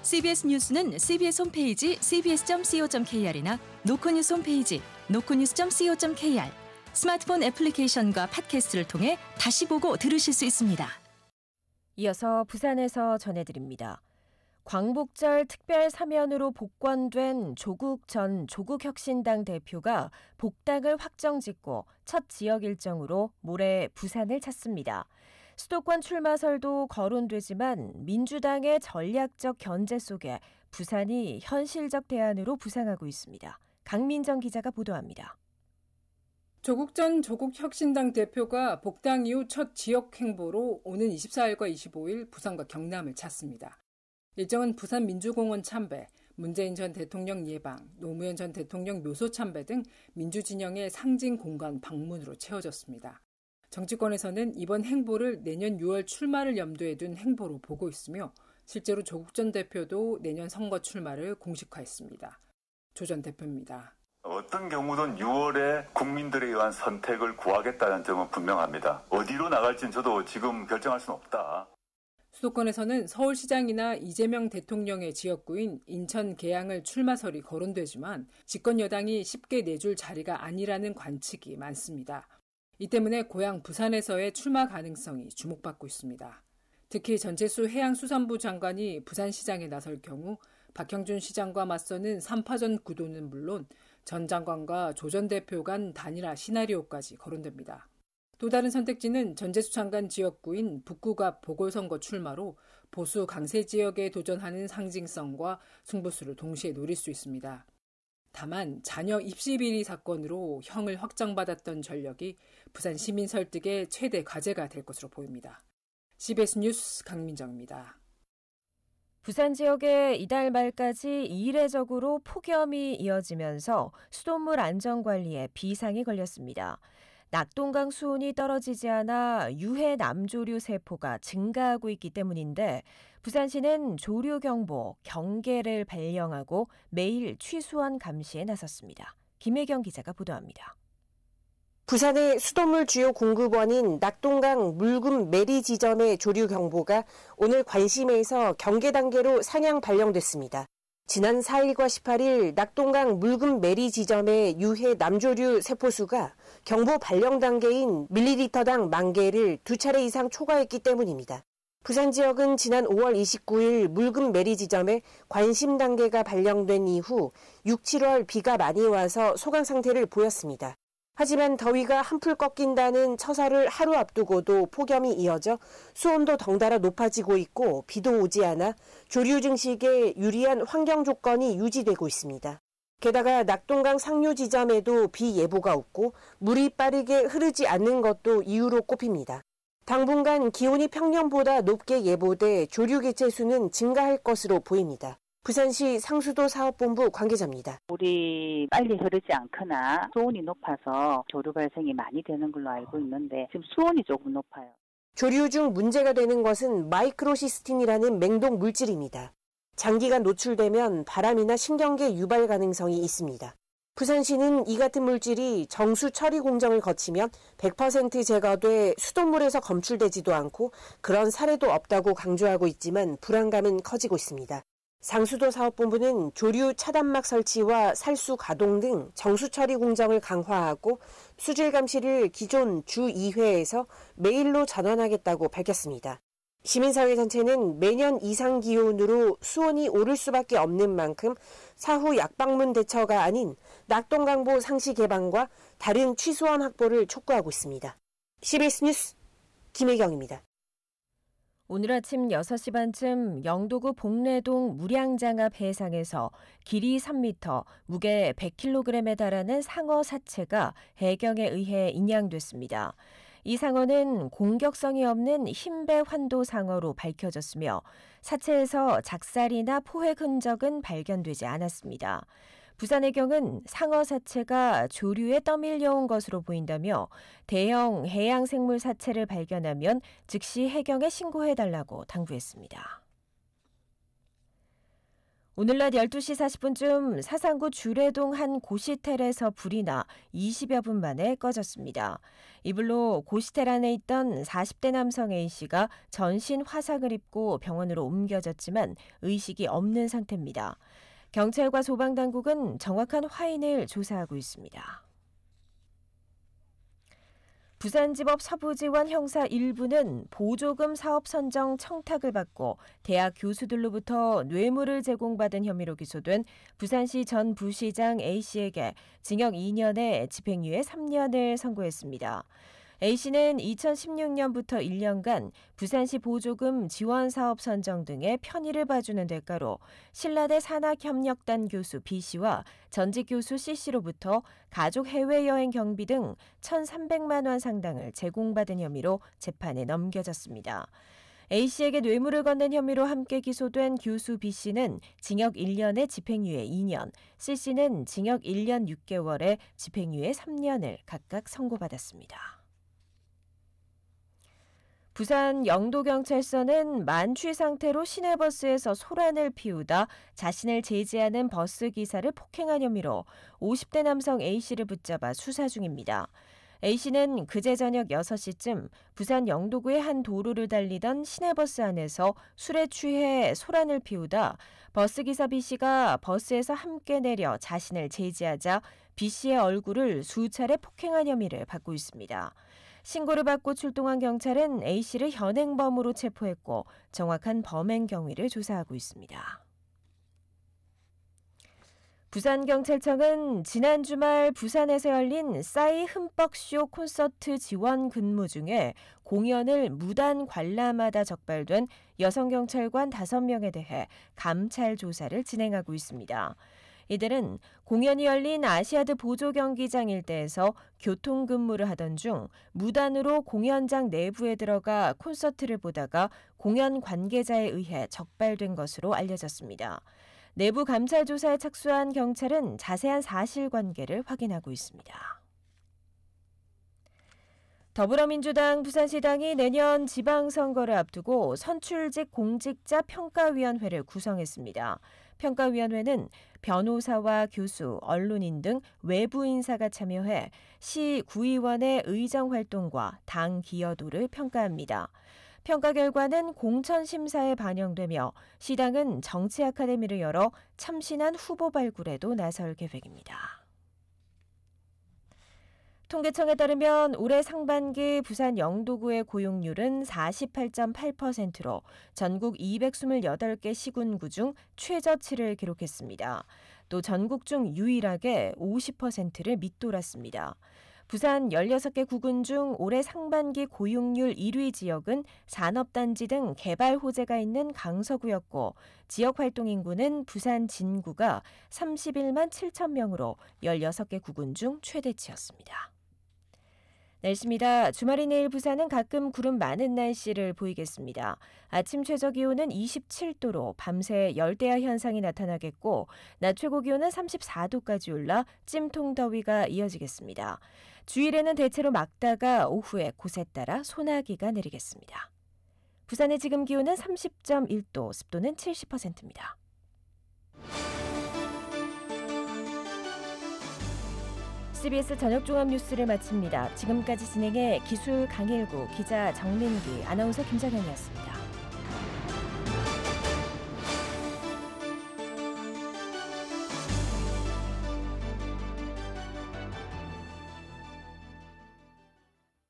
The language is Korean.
CBS 뉴스는 CBS 홈페이지 cbs.co.kr이나 노코뉴스 홈페이지 노코뉴스.co.kr, 스마트폰 애플리케이션과 팟캐스트를 통해 다시 보고 들으실 수 있습니다. 이어서 부산에서 전해드립니다. 광복절 특별 사면으로 복권된 조국 전 조국혁신당 대표가 복당을 확정짓고 첫 지역 일정으로 모레 부산을 찾습니다. 수도권 출마설도 거론되지만 민주당의 전략적 견제 속에 부산이 현실적 대안으로 부상하고 있습니다. 강민정 기자가 보도합니다. 조국 전 조국혁신당 대표가 복당 이후 첫 지역 행보로 오는 24일과 25일 부산과 경남을 찾습니다. 일정은 부산 민주공원 참배, 문재인 전 대통령 예방, 노무현 전 대통령 묘소 참배 등 민주진영의 상징 공간 방문으로 채워졌습니다. 정치권에서는 이번 행보를 내년 6월 출마를 염두에 둔 행보로 보고 있으며 실제로 조국 전 대표도 내년 선거 출마를 공식화했습니다. 조 전 대표입니다. 어떤 경우든 6월에 국민들에 의한 선택을 구하겠다는 점은 분명합니다. 어디로 나갈지는 저도 지금 결정할 수는 없다. 수도권에서는 서울시장이나 이재명 대통령의 지역구인 인천 계양을 출마설이 거론되지만 집권 여당이 쉽게 내줄 자리가 아니라는 관측이 많습니다. 이 때문에 고향 부산에서의 출마 가능성이 주목받고 있습니다. 특히 전재수 해양수산부 장관이 부산시장에 나설 경우 박형준 시장과 맞서는 3파전 구도는 물론 전 장관과 조 전 대표 간 단일화 시나리오까지 거론됩니다. 또 다른 선택지는 전재수 장관 지역구인 북구갑 보궐선거 출마로 보수 강세 지역에 도전하는 상징성과 승부수를 동시에 노릴 수 있습니다. 다만 자녀 입시 비리 사건으로 형을 확정받았던 전력이 부산 시민 설득의 최대 과제가 될 것으로 보입니다. CBS 뉴스 강민정입니다. 부산 지역에 이달 말까지 이례적으로 폭염이 이어지면서 수돗물 안전관리에 비상이 걸렸습니다. 낙동강 수온이 떨어지지 않아 유해 남조류 세포가 증가하고 있기 때문인데 부산시는 조류경보, 경계를 발령하고 매일 취수원 감시에 나섰습니다. 김혜경 기자가 보도합니다. 부산의 수돗물 주요 공급원인 낙동강 물금 매리 지점의 조류경보가 오늘 관심에서 경계 단계로 상향 발령됐습니다. 지난 4일과 18일 낙동강 물금 매리 지점의 유해 남조류 세포수가 경보 발령 단계인 밀리리터당 10,000개를 2차례 이상 초과했기 때문입니다. 부산 지역은 지난 5월 29일 물금 매리 지점에 관심 단계가 발령된 이후 6, 7월 비가 많이 와서 소강 상태를 보였습니다. 하지만 더위가 한풀 꺾인다는 처사를 하루 앞두고도 폭염이 이어져 수온도 덩달아 높아지고 있고 비도 오지 않아 조류 증식에 유리한 환경 조건이 유지되고 있습니다. 게다가 낙동강 상류 지점에도 비 예보가 없고 물이 빠르게 흐르지 않는 것도 이유로 꼽힙니다. 당분간 기온이 평년보다 높게 예보돼 조류 개체 수는 증가할 것으로 보입니다. 부산시 상수도 사업본부 관계자입니다. 물이 빨리 흐르지 않거나 수온이 높아서 조류 발생이 많이 되는 걸로 알고 있는데 지금 수온이 조금 높아요. 조류 중 문제가 되는 것은 마이크로시스틴이라는 맹독 물질입니다. 장기간 노출되면 바람이나 신경계 유발 가능성이 있습니다. 부산시는 이 같은 물질이 정수 처리 공정을 거치면 100% 제거돼 수돗물에서 검출되지도 않고 그런 사례도 없다고 강조하고 있지만 불안감은 커지고 있습니다. 상수도 사업본부는 조류 차단막 설치와 살수 가동 등 정수 처리 공정을 강화하고 수질 감시를 기존 주 2회에서 매일로 전환하겠다고 밝혔습니다. 시민사회단체는 매년 이상 기온으로 수온이 오를 수밖에 없는 만큼 사후 약방문 대처가 아닌 낙동강보 상시 개방과 다른 취수원 확보를 촉구하고 있습니다. CBS 뉴스 김혜경입니다. 오늘 아침 6시 반쯤 영도구 복례동 무량장 앞 해상에서 길이 3m, 무게 100kg에 달하는 상어 사체가 해경에 의해 인양됐습니다. 이 상어는 공격성이 없는 흰배 환도 상어로 밝혀졌으며 사체에서 작살이나 포획 흔적은 발견되지 않았습니다. 부산해경은 상어 사체가 조류에 떠밀려온 것으로 보인다며 대형 해양생물 사체를 발견하면 즉시 해경에 신고해달라고 당부했습니다. 오늘 낮 12시 40분쯤 사상구 주례동 한 고시텔에서 불이 나 20여 분 만에 꺼졌습니다. 이 불로 고시텔 안에 있던 40대 남성 A씨가 전신 화상을 입고 병원으로 옮겨졌지만 의식이 없는 상태입니다. 경찰과 소방당국은 정확한 화인을 조사하고 있습니다. 부산지법 서부지원 형사 1부는 보조금 사업 선정 청탁을 받고 대학 교수들로부터 뇌물을 제공받은 혐의로 기소된 부산시 전 부시장 A씨에게 징역 2년에 집행유예 3년을 선고했습니다. A씨는 2016년부터 1년간 부산시 보조금 지원사업 선정 등의 편의를 봐주는 대가로 신라대 산학협력단 교수 B씨와 전직 교수 C씨로부터 가족 해외여행 경비 등 1,300만 원 상당을 제공받은 혐의로 재판에 넘겨졌습니다. A씨에게 뇌물을 건넨 혐의로 함께 기소된 교수 B씨는 징역 1년에 집행유예 2년, C씨는 징역 1년 6개월에 집행유예 3년을 각각 선고받았습니다. 부산 영도경찰서는 만취 상태로 시내버스에서 소란을 피우다 자신을 제지하는 버스 기사를 폭행한 혐의로 50대 남성 A씨를 붙잡아 수사 중입니다. A씨는 그제 저녁 6시쯤 부산 영도구의 한 도로를 달리던 시내버스 안에서 술에 취해 소란을 피우다 버스기사 B씨가 버스에서 함께 내려 자신을 제지하자 B씨의 얼굴을 수차례 폭행한 혐의를 받고 있습니다. 신고를 받고 출동한 경찰은 A씨를 현행범으로 체포했고 정확한 범행 경위를 조사하고 있습니다. 부산경찰청은 지난 주말 부산에서 열린 싸이 흠뻑쇼 콘서트 지원 근무 중에 공연을 무단 관람하다 적발된 여성경찰관 5명에 대해 감찰 조사를 진행하고 있습니다. 이들은 공연이 열린 아시아드 보조경기장 일대에서 교통근무를 하던 중 무단으로 공연장 내부에 들어가 콘서트를 보다가 공연 관계자에 의해 적발된 것으로 알려졌습니다. 내부 감찰 조사에 착수한 경찰은 자세한 사실관계를 확인하고 있습니다. 더불어민주당 부산시당이 내년 지방선거를 앞두고 선출직 공직자 평가위원회를 구성했습니다. 평가위원회는 변호사와 교수, 언론인 등 외부 인사가 참여해 시 구의원의 의정활동과 당 기여도를 평가합니다. 평가 결과는 공천심사에 반영되며 시당은 정치 아카데미를 열어 참신한 후보 발굴에도 나설 계획입니다. 통계청에 따르면 올해 상반기 부산 영도구의 고용률은 48.8%로 전국 228개 시군구 중 최저치를 기록했습니다. 또 전국 중 유일하게 50%를 밑돌았습니다. 부산 16개 구군 중 올해 상반기 고용률 1위 지역은 산업단지 등 개발 호재가 있는 강서구였고 지역활동 인구는 부산 진구가 31만 7천 명으로 16개 구군 중 최대치였습니다. 날씨입니다. 주말인 내일 부산은 가끔 구름 많은 날씨를 보이겠습니다. 아침 최저기온은 27도로 밤새 열대야 현상이 나타나겠고 낮 최고기온은 34도까지 올라 찜통더위가 이어지겠습니다. 주일에는 대체로 맑다가 오후에 곳에 따라 소나기가 내리겠습니다. 부산의 지금 기온은 30.1도, 습도는 70%입니다. CBS 저녁종합 뉴스를 마칩니다. 지금까지 진행해 기술 강일구, 기자 정민기, 아나운서 김정현이었습니다.